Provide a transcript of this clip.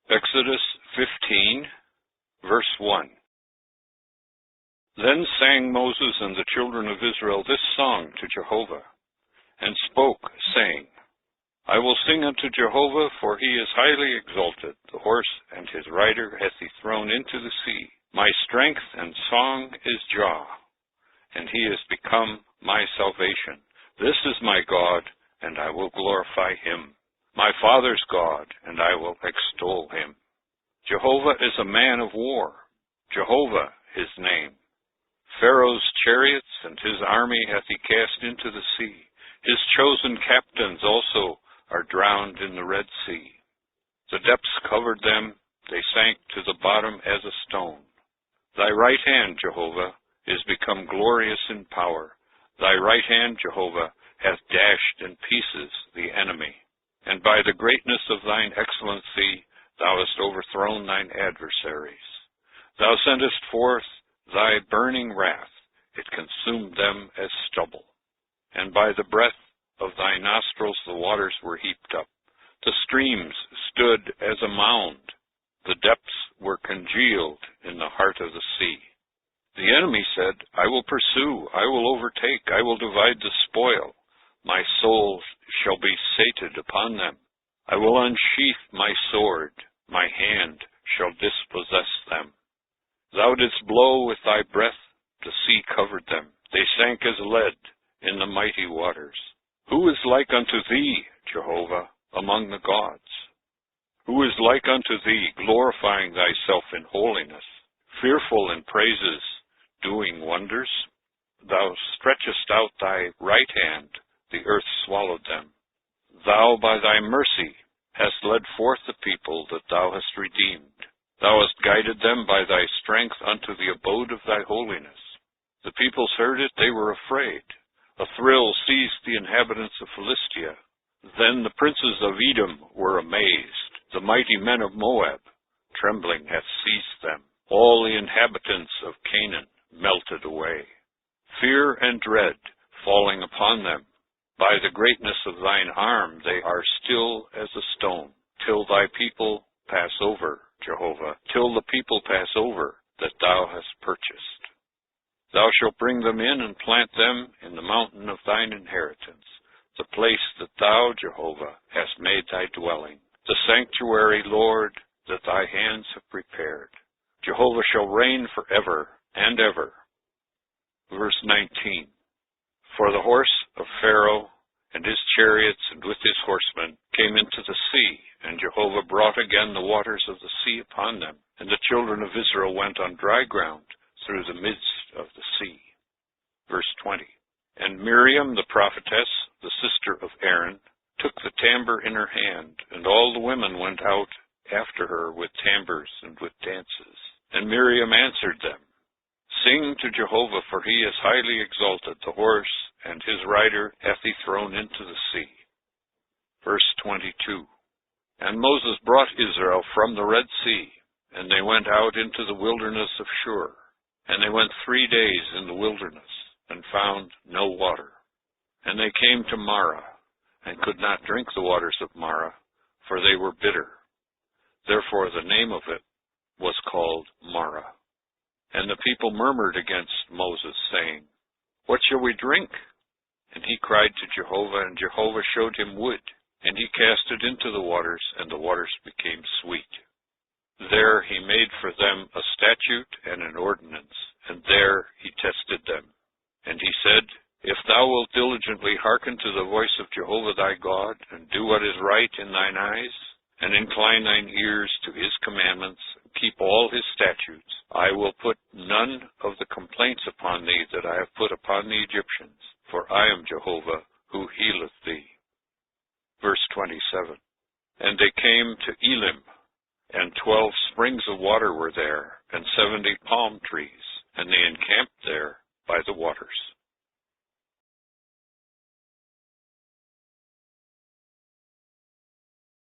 Exodus 15, verse 1. Then sang Moses and the children of Israel this song to Jehovah, and spoke, saying, I will sing unto Jehovah, for he is highly exalted. The horse and his rider hath he thrown into the sea. My strength and song is Jah, and he is become my salvation. This is my God, and I will glorify him. My father's God, and I will extol him. Jehovah is a man of war. Jehovah his name. Pharaoh's chariots and his army hath he cast into the sea. His chosen captains also are drowned in the Red Sea. The depths covered them, they sank to the bottom as a stone. Thy right hand, Jehovah, is become glorious in power. Thy right hand, Jehovah, hath dashed in pieces the enemy. And by the greatness of thine excellency thou hast overthrown thine adversaries. Thou sendest forth thy burning wrath, it consumed them as stubble. And by the breath of thy nostrils the waters were heaped up. The streams stood as a mound. The depths were congealed in the heart of the sea. The enemy said, I will pursue, I will overtake, I will divide the spoil. My soul shall be sated upon them. I will unsheath my sword, my hand shall dispossess them. Thou didst blow with thy breath, the sea covered them. They sank as lead in the mighty waters. Who is like unto thee, Jehovah, among the gods? Who is like unto thee, glorifying thyself in holiness, fearful in praises, doing wonders? Thou stretchest out thy right hand, the earth swallowed them. Thou by thy mercy hast led forth the people that thou hast redeemed. Thou hast guided them by thy strength unto the abode of thy holiness. The peoples heard it, they were afraid. A thrill seized the inhabitants of Philistia. Then the princes of Edom were amazed. The mighty men of Moab, trembling hath seized them. All the inhabitants of Canaan melted away. Fear and dread falling upon them. By the greatness of thine arm they are still as a stone, till thy people pass over, Jehovah, till the people pass over that thou hast purchased. Thou shalt bring them in and plant them in the mountain of thine inheritance, the place that thou, Jehovah, hast made thy dwelling, the sanctuary, Lord, that thy hands have prepared. Jehovah shall reign forever and ever. Verse 19. For the horse of Pharaoh and his chariots and with his horsemen came into the sea, and Jehovah brought again the waters of the sea upon them, and the children of Israel went on dry ground through the midst of the sea. Verse 20. And Miriam the prophetess, the sister of Aaron, took the tambour in her hand, and all the women went out after her with tambours and with dances. And Miriam answered them, Sing to Jehovah, for he is highly exalted. The horse and his rider hath he thrown into the sea. Verse 22. And Moses brought Israel from the Red Sea, and they went out into the wilderness of Shur. And they went 3 days in the wilderness, and found no water. And they came to Marah, and could not drink the waters of Marah, for they were bitter. Therefore the name of it was called Marah. And the people murmured against Moses, saying, What shall we drink? And he cried to Jehovah, and Jehovah showed him wood. And he cast it into the waters, and the waters became sweet. There he made for them a statute and an ordinance, and there he tested them. And he said, If thou wilt diligently hearken to the voice of Jehovah thy God, and do what is right in thine eyes, and incline thine ears to his commandments, and keep all his statutes, I will put none of the complaints upon thee that I have put upon the Egyptians, for I am Jehovah who healeth thee. Verse 27. And they came to Elim, and 12 springs of water were there, and 70 palm trees, and they encamped there by the waters.